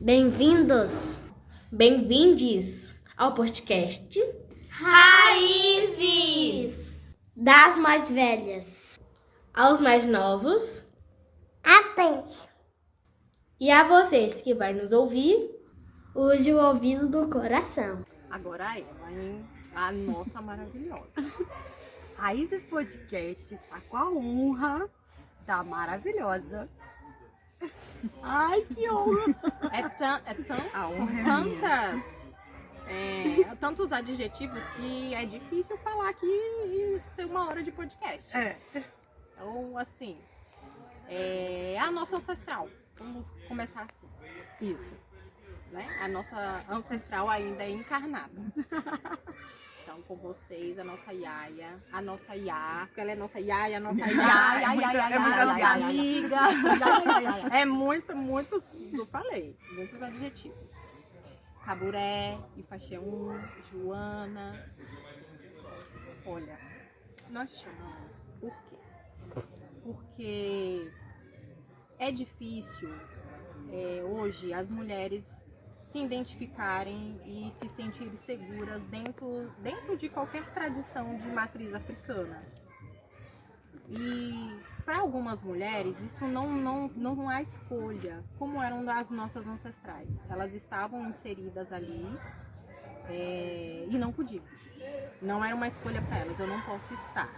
Bem-vindos, bem-vindes ao podcast Raízes das mais velhas aos mais novos, apenas. E a vocês que vai nos ouvir, use o ouvido do coração. Agora ela, hein? A nossa maravilhosa. Raízes Podcast está com a honra da maravilhosa. Ai, que honra! São tantos adjetivos que é difícil falar aqui e ser uma hora de podcast. Então, assim, é a nossa ancestral. Vamos começar assim. Isso. Né? A nossa ancestral ainda é encarnada. Então, com vocês, a nossa Iaia, a nossa Iá, porque ela é nossa Iaia, a nossa nossa amiga. É muitos, eu falei, muitos adjetivos. Caburé, Ifaxeum, Joana. Olha, nós chamamos por quê? Porque é difícil hoje as mulheres se identificarem e se sentirem seguras dentro de qualquer tradição de matriz africana. E para algumas mulheres isso não há escolha, como eram das nossas ancestrais. Elas estavam inseridas ali e não podiam. Não era uma escolha para elas, eu não posso estar.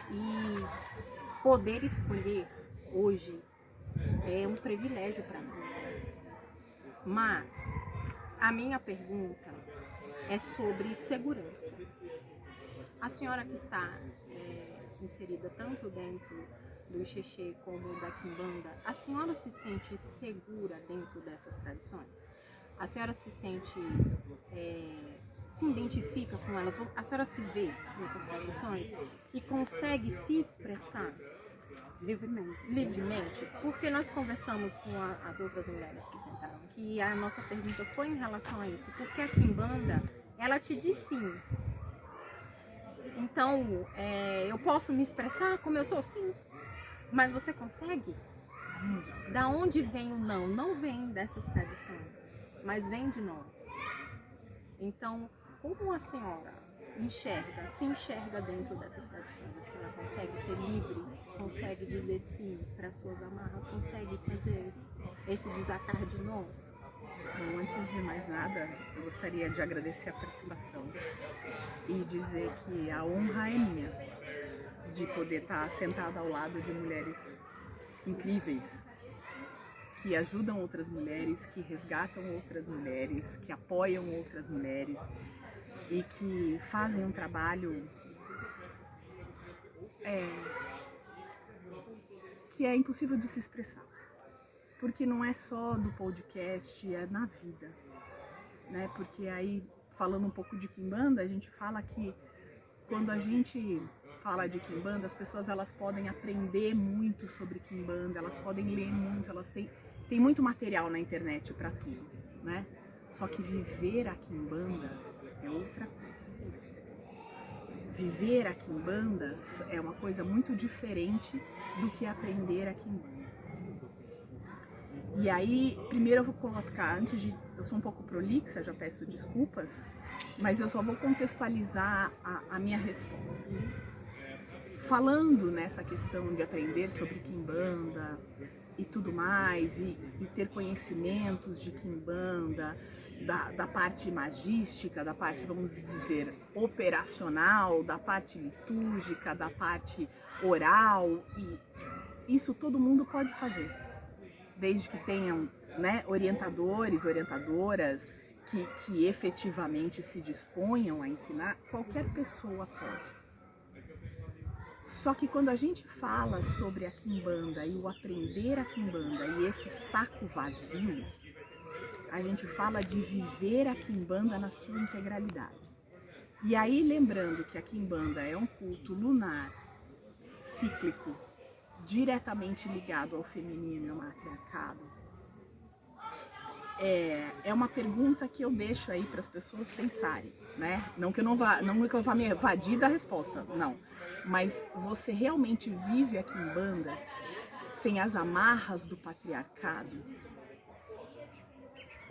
E poder escolher hoje é um privilégio para nós. Mas a minha pergunta é sobre segurança. A senhora que está inserida tanto dentro do Ixexê como da Quimbanda, a senhora se sente segura dentro dessas tradições? A senhora se sente, se identifica com elas? A senhora se vê nessas tradições e consegue se expressar livremente, porque nós conversamos com as outras mulheres que sentaram aqui e a nossa pergunta foi em relação a isso, porque a Quimbanda, ela te diz sim. Então, eu posso me expressar como eu sou, sim, mas você consegue? Da onde vem o não? Não vem dessas tradições, mas vem de nós. Então, como a senhora se enxerga dentro dessas tradições? A senhora consegue ser livre? Consegue dizer sim para suas amarras? Consegue fazer esse desatar de nós? Bom, antes de mais nada, eu gostaria de agradecer a participação e dizer que a honra é minha de poder estar sentada ao lado de mulheres incríveis, que ajudam outras mulheres, que resgatam outras mulheres, que apoiam outras mulheres e que fazem um trabalho que é impossível de se expressar, porque não é só do podcast, é na vida, né? Porque aí, falando um pouco de Quimbanda, a gente fala que quando a gente fala de Quimbanda, as pessoas elas podem aprender muito sobre Quimbanda, elas podem ler muito, elas têm muito material na internet para tudo, né? Só que viver a Quimbanda é outra coisa. Viver a Quimbanda é uma coisa muito diferente do que aprender a Quimbanda. E aí, primeiro eu vou colocar, eu sou um pouco prolixa, já peço desculpas, mas eu só vou contextualizar a minha resposta. Falando nessa questão de aprender sobre Quimbanda e tudo mais, e ter conhecimentos de Quimbanda, da parte magística, da parte, vamos dizer, operacional, da parte litúrgica, da parte oral, e isso todo mundo pode fazer, desde que tenham, né, orientadores, orientadoras que efetivamente se disponham a ensinar, qualquer pessoa pode. Só que quando a gente fala sobre a Quimbanda e o aprender a Quimbanda e esse saco vazio, a gente fala de viver a Quimbanda na sua integralidade. E aí, lembrando que a Quimbanda é um culto lunar, cíclico, diretamente ligado ao feminino e ao matriarcado, é uma pergunta que eu deixo aí para as pessoas pensarem, né? Não que eu vá me evadir da resposta, não. Mas você realmente vive a Quimbanda sem as amarras do patriarcado?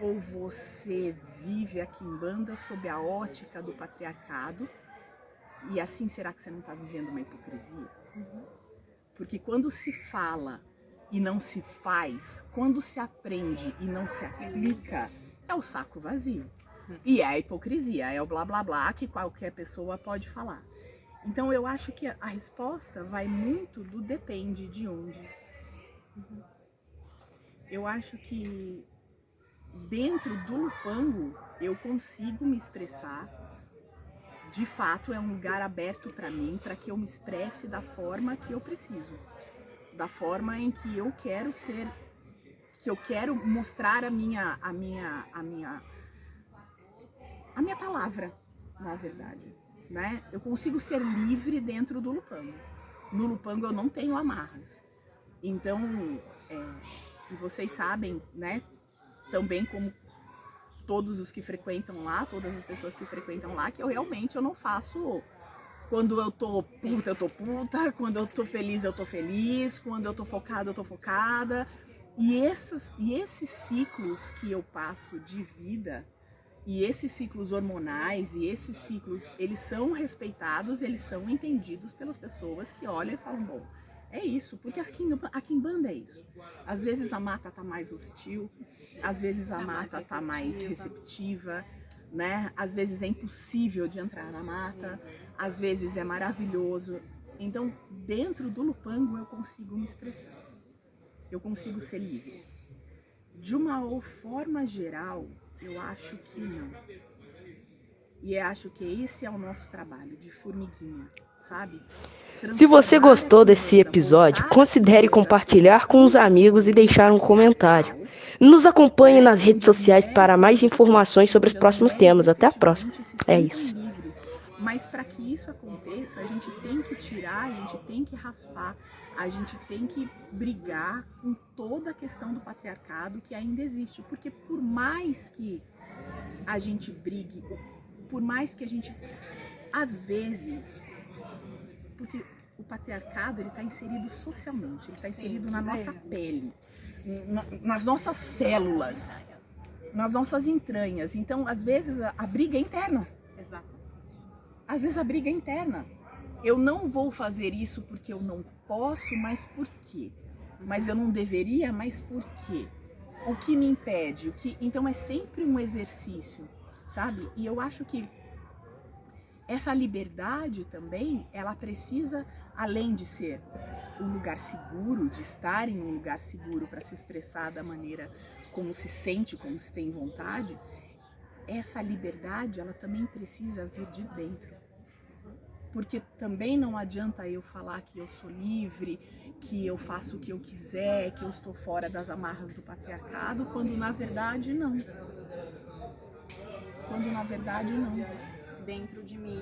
ou você vive a quimbanda sob a ótica do patriarcado, e assim será que você não está vivendo uma hipocrisia? Porque quando se fala e não se faz, quando se aprende e não se aplica, é o saco vazio. E é a hipocrisia, é o blá blá blá que qualquer pessoa pode falar. Então eu acho que a resposta vai muito do depende de onde. Eu acho que dentro do Lupango eu consigo me expressar. De fato é um lugar aberto para mim, para que eu me expresse da forma que eu preciso. Da forma em que eu quero ser, que eu quero mostrar a minha palavra, na verdade, né? Eu consigo ser livre dentro do Lupango. No Lupango eu não tenho amarras. Então, e vocês sabem, né? Também como todos os que frequentam lá, todas as pessoas que frequentam lá, que eu não faço. Quando eu tô puta, eu tô puta. Quando eu tô feliz, eu tô feliz. Quando eu tô focada, eu tô focada. E esses ciclos que eu passo de vida, e esses ciclos hormonais, e esses ciclos, eles são respeitados, eles são entendidos pelas pessoas que olham e falam, bom, é isso, porque a quimbanda é isso. Às vezes a mata tá mais hostil, às vezes a mata tá mais receptiva, né? Às vezes é impossível de entrar na mata, às vezes é maravilhoso. Então, dentro do Lupango eu consigo me expressar. Eu consigo ser livre. De uma forma geral, eu acho que não. E eu acho que esse é o nosso trabalho, de formiguinha, sabe? Se você gostou desse episódio, considere compartilhar com os amigos e deixar um comentário. Nos acompanhe nas redes sociais para mais informações sobre os próximos temas. Até a próxima. É isso. Mas para que isso aconteça, a gente tem que tirar, a gente tem que raspar, a gente tem que brigar com toda a questão do patriarcado que ainda existe. Porque por mais que a gente brigue, por mais que a gente, às vezes, porque o patriarcado, ele está inserido socialmente, ele está inserido na nossa pele, nas nossas células, nas nossas entranhas. Então, às vezes, a briga é interna. Exato. Às vezes a briga é interna. Eu não vou fazer isso porque eu não posso, mas por quê? Mas eu não deveria, mas por quê? O que me impede? Então é sempre um exercício, sabe? E eu acho que essa liberdade também, ela precisa, além de ser um lugar seguro, de estar em um lugar seguro para se expressar da maneira como se sente, como se tem vontade, essa liberdade, ela também precisa vir de dentro. Porque também não adianta eu falar que eu sou livre, que eu faço o que eu quiser, que eu estou fora das amarras do patriarcado, quando na verdade não. Quando na verdade não. Dentro de mim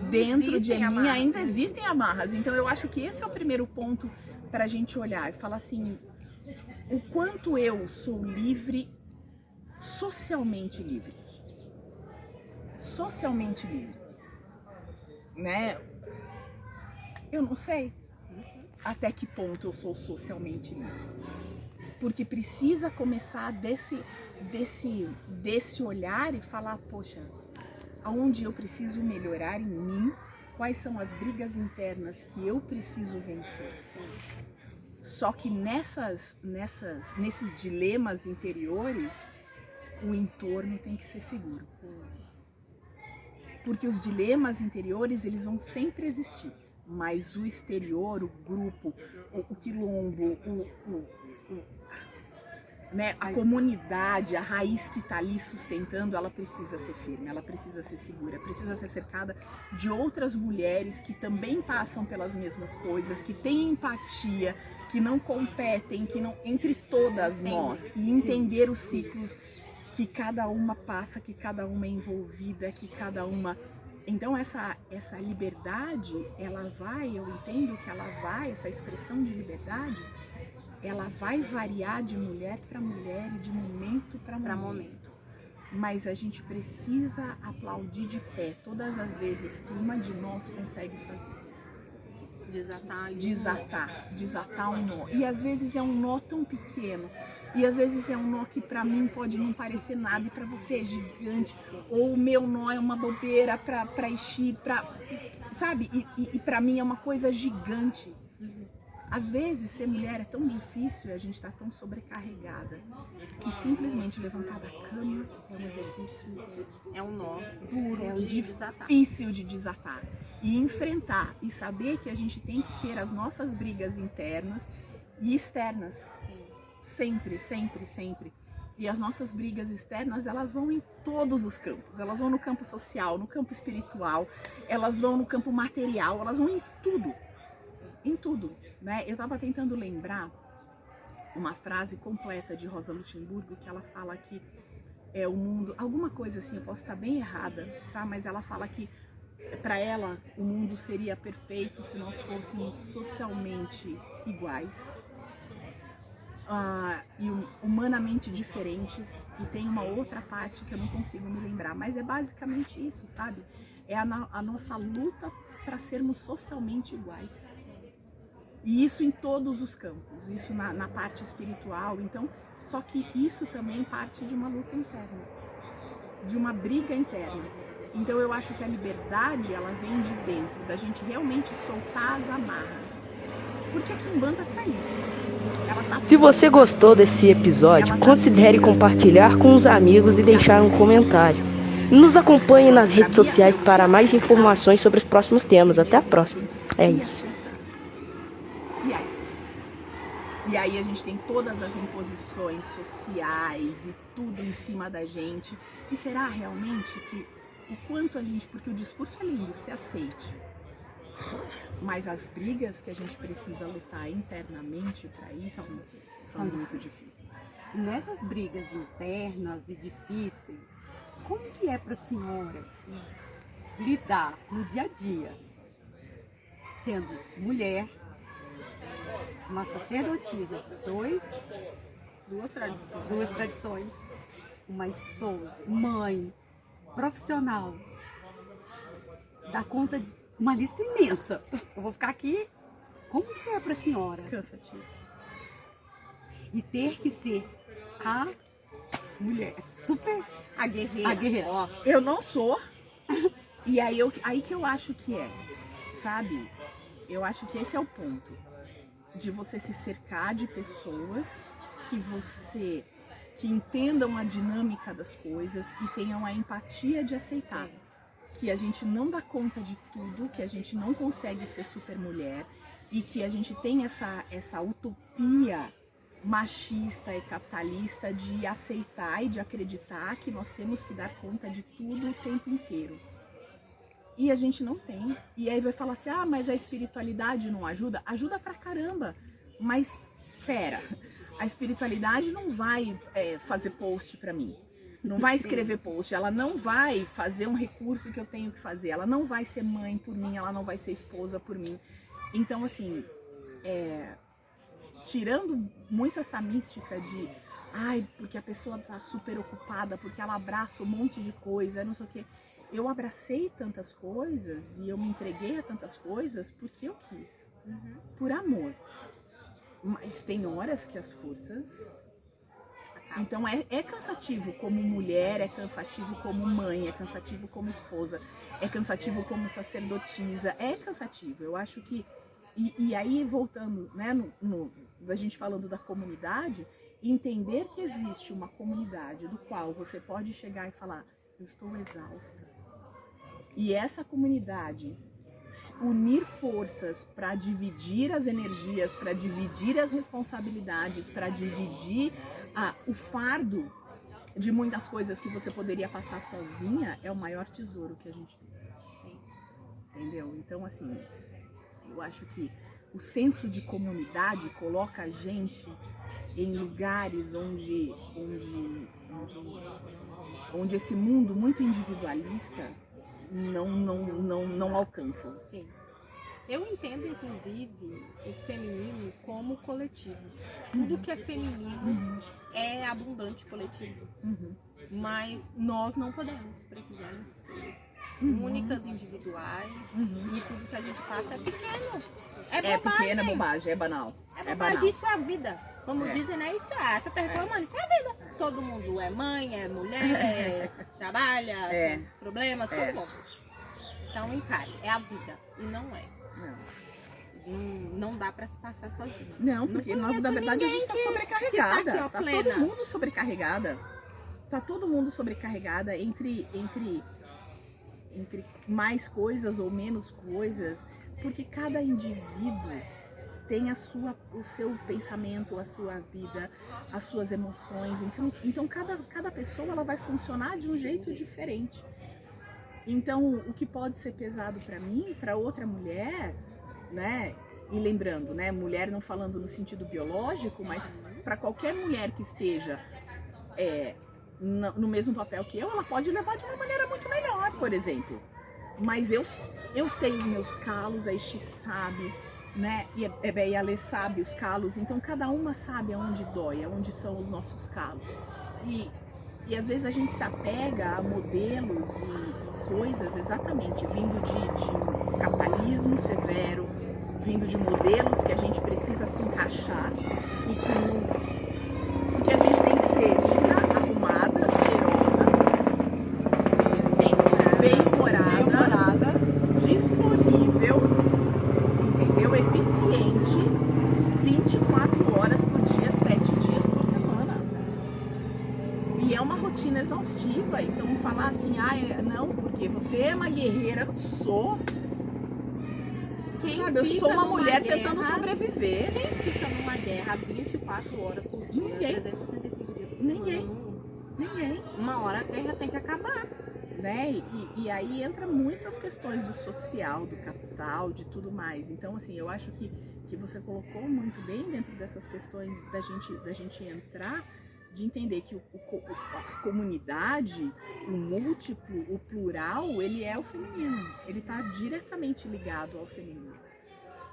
ainda existem amarras. Então eu acho que esse é o primeiro ponto para a gente olhar e falar assim, o quanto eu sou livre, socialmente livre. Socialmente livre, né? Eu não sei até que ponto eu sou socialmente livre, porque precisa começar desse olhar e falar, poxa, aonde eu preciso melhorar em mim, quais são as brigas internas que eu preciso vencer. Só que nesses dilemas interiores, o entorno tem que ser seguro. Porque os dilemas interiores, eles vão sempre existir. Mas o exterior, o grupo, o quilombo, né, a comunidade, a raiz que está ali sustentando, ela precisa ser firme, ela precisa ser segura, precisa ser cercada de outras mulheres que também passam pelas mesmas coisas, que têm empatia, que não competem, que não, entre todas nós, e entender os ciclos que cada uma passa, que cada uma é envolvida, que cada uma... Então essa liberdade, eu entendo que essa expressão de liberdade, ela vai variar de mulher para mulher e de momento para momento. Mas a gente precisa aplaudir de pé todas as vezes que uma de nós consegue fazer. Desatar um nó. E às vezes é um nó tão pequeno. E às vezes é um nó que pra mim pode não parecer nada e pra você é gigante. Ou o meu nó é uma bobeira pra encher, sabe? E pra mim é uma coisa gigante. Às vezes ser mulher é tão difícil e a gente tá tão sobrecarregada que simplesmente levantar da cama é um exercício, É um nó duro, de desatar. difícil de desatar. E enfrentar e saber que a gente tem que ter as nossas brigas internas e externas. Sempre, sempre, sempre. E as nossas brigas externas, elas vão em todos os campos. Elas vão no campo social, no campo espiritual, elas vão no campo material, elas vão em tudo. Em tudo, né? Eu estava tentando lembrar uma frase completa de Rosa Luxemburgo, que ela fala que o mundo, alguma coisa assim, eu posso estar bem errada, tá? Mas ela fala que para ela o mundo seria perfeito se nós fôssemos socialmente iguais, e humanamente diferentes. E tem uma outra parte que eu não consigo me lembrar, mas é basicamente isso, sabe? É a nossa luta para sermos socialmente iguais. E isso em todos os campos, isso na parte espiritual. Então, só que isso também parte de uma luta interna, de uma briga interna. Então eu acho que a liberdade, ela vem de dentro, da gente realmente soltar as amarras. Porque a Quimbanda tá aí. Ela tá. Se você gostou desse episódio, considere compartilhar com os amigos e deixar um comentário. Nos acompanhe nas redes sociais para mais informações sobre os próximos temas. Até a próxima. É isso. E aí a gente tem todas as imposições sociais e tudo em cima da gente. E será realmente que o quanto a gente... Porque o discurso é lindo, se aceite. Mas as brigas que a gente precisa lutar internamente para isso são muito difíceis. Nessas brigas internas e difíceis, como que é para a senhora lidar no dia a dia, sendo mulher, uma sacerdotisa de duas tradições, uma esposa, mãe, profissional, dá conta de uma lista imensa. Eu vou ficar aqui. Como que é para a senhora? Cansativo. E ter que ser a mulher super... A guerreira. A guerreira. Ó, Eu não sou. E aí que eu acho que sabe? Eu acho que esse é o ponto. De você se cercar de pessoas que entendam a dinâmica das coisas e tenham a empatia de aceitar. Sim. Que a gente não dá conta de tudo, que a gente não consegue ser super mulher e que a gente tem essa utopia machista e capitalista de aceitar e de acreditar que nós temos que dar conta de tudo o tempo inteiro. E a gente não tem. E aí vai falar assim, mas a espiritualidade não ajuda? Ajuda pra caramba. Mas, pera, a espiritualidade não vai fazer post pra mim. Não vai escrever post, ela não vai fazer um recurso que eu tenho que fazer. Ela não vai ser mãe por mim, ela não vai ser esposa por mim. Então, assim, tirando muito essa mística de porque a pessoa tá super ocupada, porque ela abraça um monte de coisa, não sei o quê. Eu abracei tantas coisas e eu me entreguei a tantas coisas porque eu quis, por amor. Mas tem horas que as forças... Então é cansativo como mulher, é cansativo como mãe, é cansativo como esposa, é cansativo como sacerdotisa, é cansativo. Eu acho que... E aí, voltando, né, da gente falando da comunidade, entender que existe uma comunidade do qual você pode chegar e falar, eu estou exausta. E essa comunidade unir forças para dividir as energias, para dividir as responsabilidades, para dividir o fardo de muitas coisas que você poderia passar sozinha, é o maior tesouro que a gente tem. Sim. Entendeu? Então, assim, eu acho que o senso de comunidade coloca a gente em lugares onde esse mundo muito individualista não alcança. Sim. Eu entendo, inclusive, o feminino como coletivo. Tudo que é feminino é abundante coletivo. Mas nós não podemos, precisamos únicas, individuais, e tudo que a gente passa é pequeno. É pequena bobagem, é banal. É bobagem, isso é a vida. Como dizem, né? Isso é, você tá reclamando, isso é a vida. Todo mundo é mãe, é mulher, trabalha, tem problemas, todo mundo. Então encare, é a vida. E não é. Não dá pra se passar sozinho. Não, porque nós, na verdade a gente tá sobrecarregada. Tá, tá todo mundo sobrecarregada. Tá todo mundo sobrecarregada entre mais coisas ou menos coisas, porque cada indivíduo tem o seu pensamento, a sua vida, as suas emoções. Então cada pessoa ela vai funcionar de um jeito diferente. Então o que pode ser pesado para mim, para outra mulher, né? E lembrando, né? Mulher não falando no sentido biológico, mas para qualquer mulher que esteja no mesmo papel que eu, ela pode levar de uma maneira muito melhor, por exemplo. Mas eu sei os meus calos, a Ixi sabe, né? E a Lê sabe os calos, então cada uma sabe aonde dói, aonde são os nossos calos. E às vezes a gente se apega a modelos e coisas exatamente vindo de um capitalismo severo, vindo de modelos que a gente precisa se encaixar e que a gente tem que ser linda, arrumada, cheirosa, bem-humorada, disponível, entendeu? Eficiente, 24 horas por dia, 7 dias por semana. E é uma rotina exaustiva, então falar assim, não, porque você é uma guerreira, eu sou. Eu sou uma mulher tentando sobreviver. Quem fica numa guerra 24 horas por dia, Ninguém. 365 dias por semana? Ninguém. Uma hora a guerra tem que acabar. Né? E aí entra muito as questões do social, do capital, de tudo mais. Então, assim, eu acho que você colocou muito bem dentro dessas questões da gente entrar, de entender que a comunidade, o múltiplo, o plural, ele é o feminino. Ele está diretamente ligado ao feminino.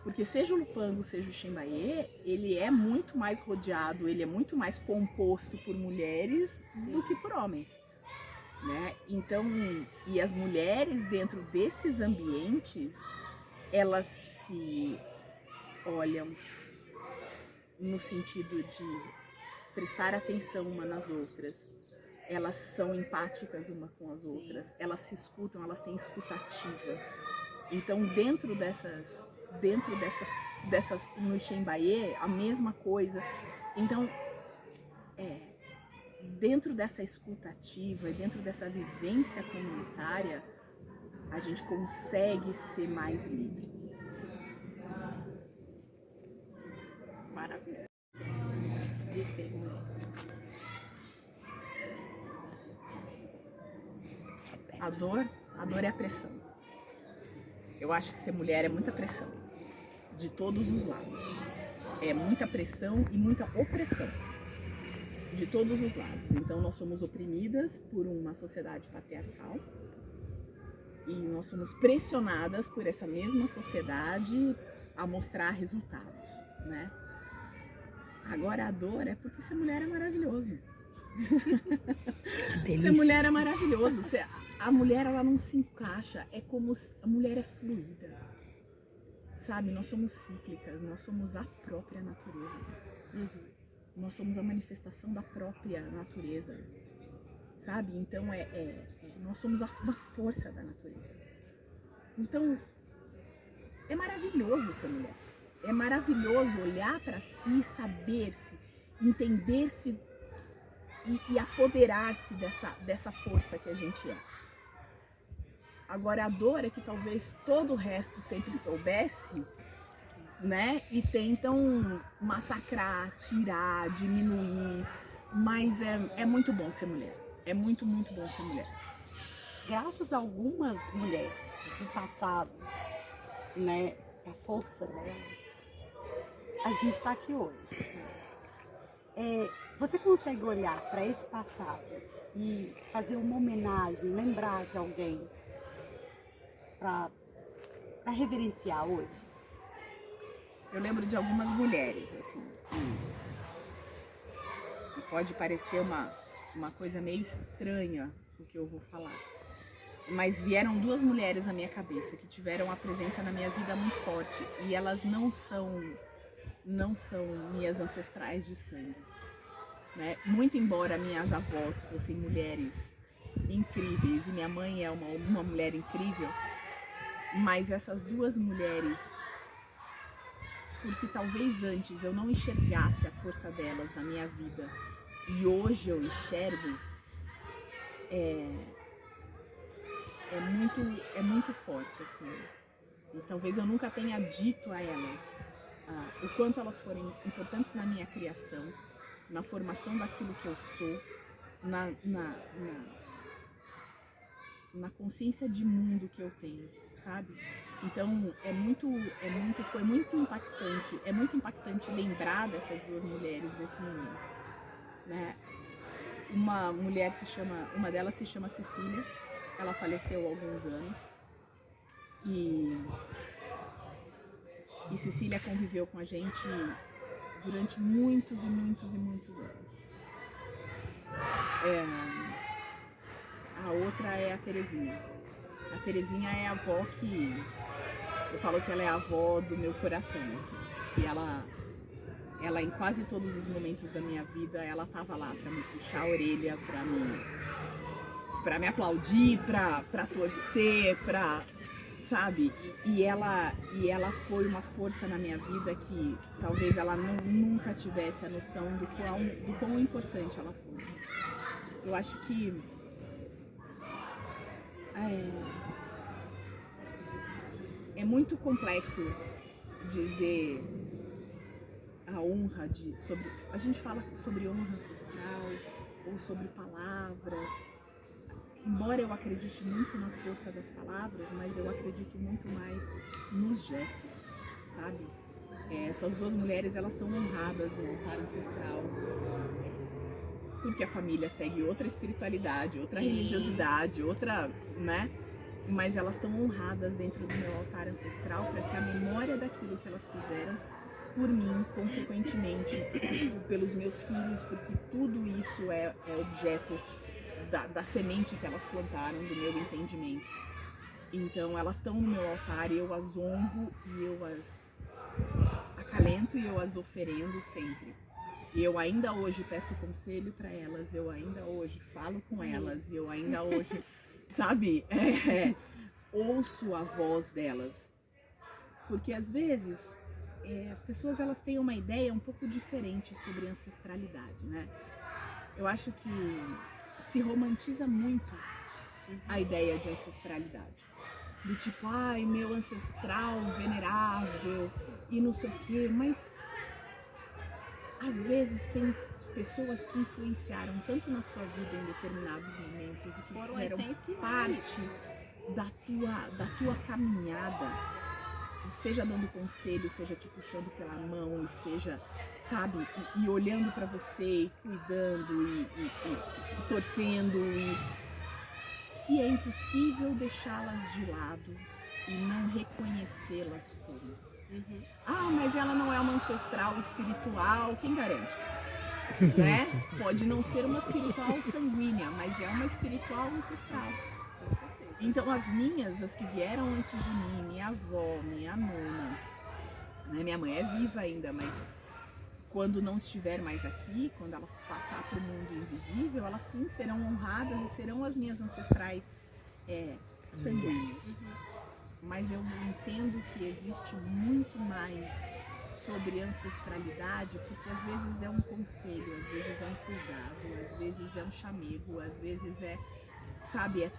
Porque seja o Lupango, seja o Ximbaê, ele é muito mais rodeado, ele é muito mais composto por mulheres do que por homens. Né? Então, e as mulheres dentro desses ambientes, elas se olham no sentido de prestar atenção uma nas outras, elas são empáticas uma com as outras, elas se escutam, elas têm escutativa. Então, dentro dessas no Xembaê, a mesma coisa. Então, dentro dessa escutativa e dentro dessa vivência comunitária, a gente consegue ser mais livre. Maravilha. De ser mulher. A dor é a pressão. Eu acho que ser mulher é muita pressão, de todos os lados. É muita pressão e muita opressão, de todos os lados. Então nós somos oprimidas por uma sociedade patriarcal e nós somos pressionadas por essa mesma sociedade a mostrar resultados, né? Agora a dor é porque ser mulher é maravilhoso. Ser mulher é maravilhoso. A mulher, ela não se encaixa, é como a mulher é fluida, sabe? Nós somos cíclicas, nós somos a própria natureza. Nós somos a manifestação da própria natureza, sabe? Então nós somos uma força da natureza. Então é maravilhoso ser mulher. É maravilhoso olhar para si, saber-se, entender-se e apoderar-se dessa força que a gente é. Agora a dor é que talvez todo o resto sempre soubesse, né? E tentam massacrar, tirar, diminuir. Mas é muito bom ser mulher. É muito, muito bom ser mulher. Graças a algumas mulheres do passado, né? A força delas, a gente está aqui hoje. Você consegue olhar para esse passado e fazer uma homenagem, lembrar de alguém para reverenciar hoje? Eu lembro de algumas mulheres, assim, e pode parecer uma coisa meio estranha o que eu vou falar, Mas vieram duas mulheres na minha cabeça que tiveram a presença na minha vida muito forte, e elas não são minhas ancestrais de sangue, né? Muito embora minhas avós fossem mulheres incríveis e minha mãe é uma mulher incrível, mas essas duas mulheres, porque talvez antes eu não enxergasse a força delas na minha vida e hoje eu enxergo, é muito forte, assim. E talvez eu nunca tenha dito a elas o quanto elas foram importantes na minha criação, na formação daquilo que eu sou, na consciência de mundo que eu tenho, sabe? Então foi muito impactante, é muito impactante lembrar dessas duas mulheres nesse momento, né? Uma delas se chama Cecília, ela faleceu há alguns anos e Cecília conviveu com a gente durante muitos e muitos e muitos anos. A outra é a Terezinha. A Terezinha é a avó que... Eu falo que ela é a avó do meu coração, assim. Que ela em quase todos os momentos da minha vida, ela tava lá pra me puxar a orelha, pra me aplaudir, pra torcer, sabe? E ela foi uma força na minha vida que talvez ela nunca tivesse a noção do quão importante ela foi. Eu acho que é muito complexo dizer a honra a gente fala sobre honra ancestral ou sobre palavras. Embora eu acredite muito na força das palavras, mas eu acredito muito mais nos gestos, sabe? Essas duas mulheres, elas estão honradas no altar ancestral, porque a família segue outra espiritualidade, outra religiosidade, outra, né? Mas elas estão honradas dentro do meu altar ancestral para que a memória daquilo que elas fizeram por mim, consequentemente, pelos meus filhos, porque tudo isso é objeto da semente que elas plantaram, do meu entendimento. Então elas estão no meu altar e eu as honro e eu as acalento e eu as oferendo sempre. E eu ainda hoje peço conselho para elas, eu ainda hoje falo com elas, eu ainda hoje, sabe, ouço a voz delas. Porque às vezes as pessoas elas têm uma ideia um pouco diferente sobre ancestralidade, né? Eu acho que se romantiza muito a ideia de ancestralidade. Do tipo, ai, meu ancestral venerável e não sei o quê, mas às vezes tem pessoas que influenciaram tanto na sua vida em determinados momentos e que fizeram parte da tua caminhada, seja dando conselho, seja te puxando pela mão e seja, sabe, e olhando pra você e cuidando e torcendo, e que é impossível deixá-las de lado e não reconhecê-las como. Ah, mas ela não é uma ancestral espiritual, quem garante? Né? Pode não ser uma espiritual sanguínea, mas é uma espiritual ancestral. Então as que vieram antes de mim, minha avó, minha nona, né? Minha mãe é viva ainda, mas quando não estiver mais aqui, quando ela passar para o mundo invisível, elas sim serão honradas e serão as minhas ancestrais sanguíneas. Mas eu entendo que existe muito mais sobre ancestralidade, porque às vezes é um conselho, às vezes é um cuidado, às vezes é um chamego, às vezes sabe, é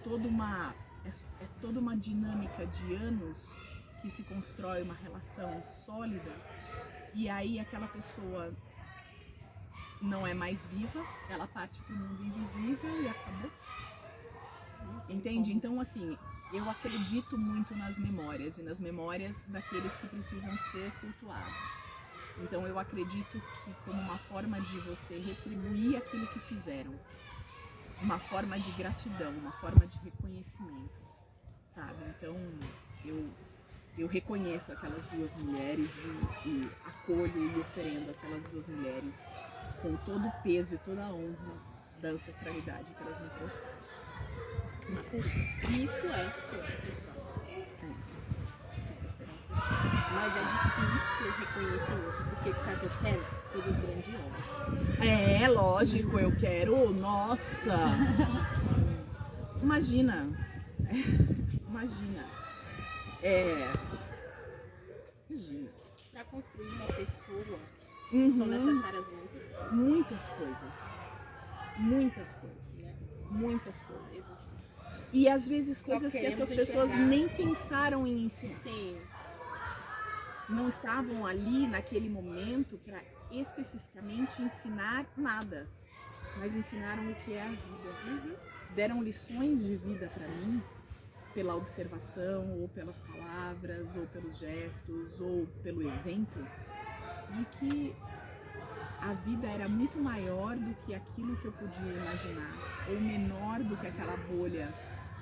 toda uma dinâmica de anos que se constrói uma relação sólida, e aí aquela pessoa não é mais viva, ela parte para o mundo invisível e acabou. Entende? Então, assim, eu acredito muito nas memórias e nas memórias daqueles que precisam ser cultuados. Então eu acredito que como uma forma de você retribuir aquilo que fizeram, uma forma de gratidão, uma forma de reconhecimento, sabe? Então eu reconheço aquelas duas mulheres e acolho e oferendo aquelas duas mulheres com todo o peso e toda a honra da ancestralidade que elas me trouxeram. Isso é ser ancestral. Mas é difícil reconhecer isso, porque sabe o que eu quero? Coisas grandiosas. É, lógico, eu quero. Nossa! Imagina. Imagina. Imagina. Para construir uma pessoa, Uhum. são necessárias muitas coisas. Muitas coisas. Muitas coisas. Muitas coisas. E às vezes coisas que essas queremos pessoas enxergar. nem pensaram em ensinar. Sim, Não estavam ali naquele momento para especificamente ensinar nada, mas ensinaram o que é a vida. Deram lições de vida para mim pela observação, ou pelas palavras, ou pelos gestos, ou pelo exemplo, de que a vida era muito maior do que aquilo que eu podia imaginar, ou menor do que aquela bolha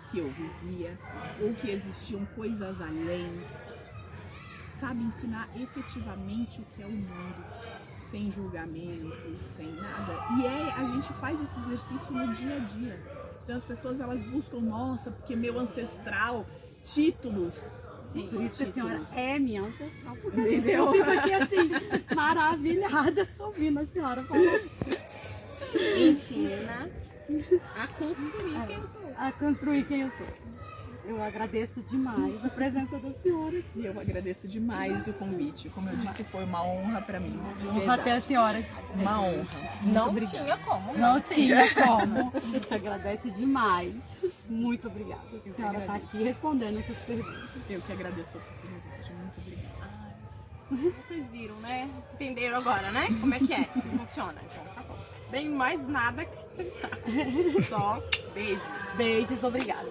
que eu vivia, ou que existiam coisas além. Sabe, ensinar efetivamente o que é o mundo, sem julgamento, sem nada. E a gente faz esse exercício no dia a dia. Então as pessoas, elas buscam, nossa, porque meu ancestral, títulos. sim. Por isso que a senhora Títulos. é minha ancestral. Porque Entendeu? eu fico aqui assim, maravilhada, ouvindo a senhora falar. Ensina a construir quem eu sou. A construir quem eu sou. Eu agradeço demais a presença da senhora. E eu agradeço demais o convite. Como eu disse, foi uma honra para mim. De Honra verdade. até a senhora. Uma honra. Não tinha como. Não tinha como. A gente agradece demais. Muito obrigada. A senhora está aqui respondendo essas perguntas. Eu que agradeço a oportunidade. Muito obrigada. Vocês viram, né? Entenderam agora, né? Como é que funciona. Então tá bom. Tem mais nada que aceitar. Só beijo. Beijos, obrigada.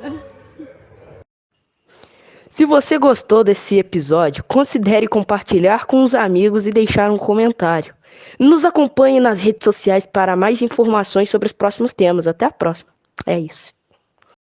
Se você gostou desse episódio, considere compartilhar com os amigos e deixar um comentário. Nos acompanhe nas redes sociais para mais informações sobre os próximos temas. Até a próxima. É isso.